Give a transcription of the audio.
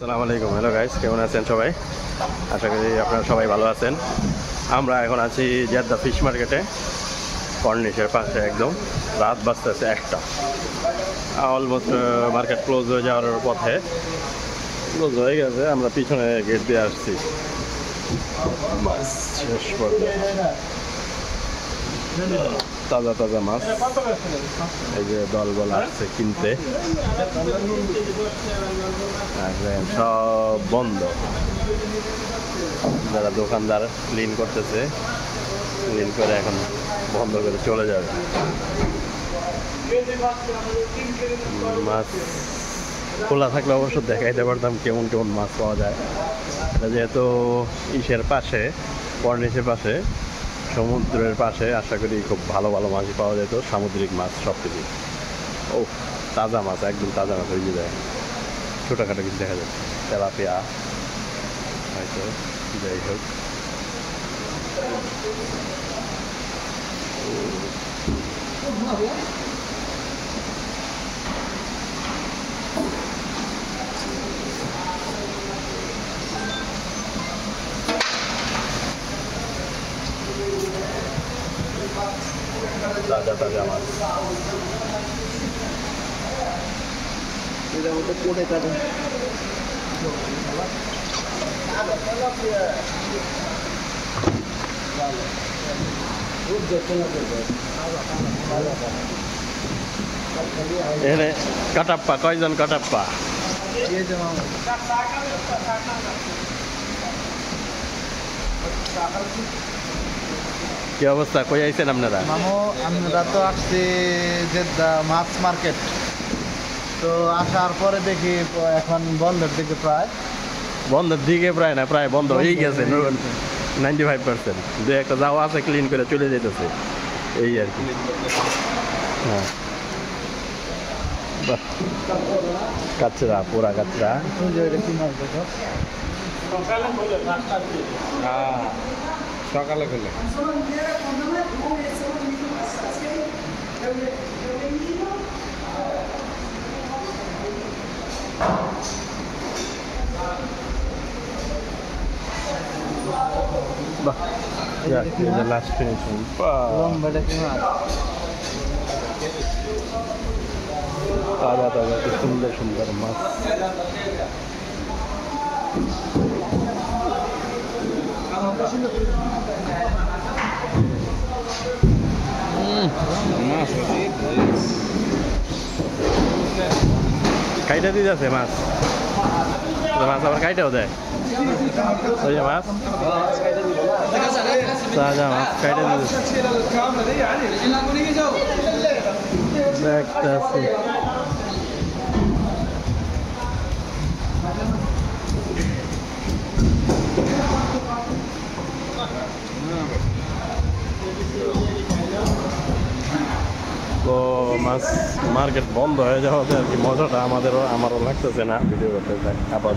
আসসালামু আলাইকুম। Hello guys, কেমন আছেন সবাই? আশা করি আপনারা সবাই ভালো আছেন। আমরা এখন আছি জেদ্দা ফিশ মার্কেটে, কর্নিশের পাশে। একদম রাত বাজতেছে 1টা, অলমোস্ট মার্কেট ক্লোজ হয়ে যাওয়ার পথে। ক্লোজ হয়ে গেছে, আমরা পিছনে গেট দিয়ে আসছি। মাছ শেষ পর্যন্ত তাজা তাজা মাছ। এই যে দলবল আসছে কিনতে, সব বন্ধ। যারা দোকানদার ক্লিন করতেছে, ক্লিন করে এখন বন্ধ করে চলে যাবে। মাছ খোলা থাকলে অবশ্য দেখাইতে পারতাম কেমন কেমন মাছ পাওয়া যায়। এটা যেহেতু ইসের পাশে, কর্নিশের পাশে, সমুদ্রের পাশে, আশা করি খুব ভালো ভালো মাছই পাওয়া যেত, সামুদ্রিক মাছ সব কিছু। ও তাজা মাছ, একদম তাজা মাছ হয়ে যায়। ছোটোখাটো কিছু দেখা যাচ্ছে, তেলাপিয়া হয়তো, যাই হোক। তাজা তাজা মাছ। এখানে কাটাপ্পা কয়জন? কাটাপ্পা কি অবস্থা? কই আইছেন আপনারা? মামু, আমরা তো আসছি জেদ্দা মাছ মার্কেট। তো আসার পরে দেখি এখন বন্ধের দিকে প্রায়। বন্ধের দিকে প্রায় না, প্রায় বন্ধ হয়ে গেছে 95%। দু একটা যাওয়া আছে, ক্লিন করে চলে যেতেছে, এই আর কি। হ্যাঁ, বাহ, কাচরা, পুরা কাচরা। সকালে খুলে বাহ, লাস্ট ফিনিশিং। তাজা তাজা কি সুন্দর সুন্দর মাছ। কাইটা দিয়ে যাচ্ছে মাছ, মাছ আবার কাইটাও দেয়। ওই যে মাছ, তাজা মাছ কাইটা দিয়ে দেখতেছি। তো মাছ মার্কেট বন্ধ হয়ে যাওয়াতে আর কি মজাটা আমারও লাগতেছে না ভিডিও করতে। আবার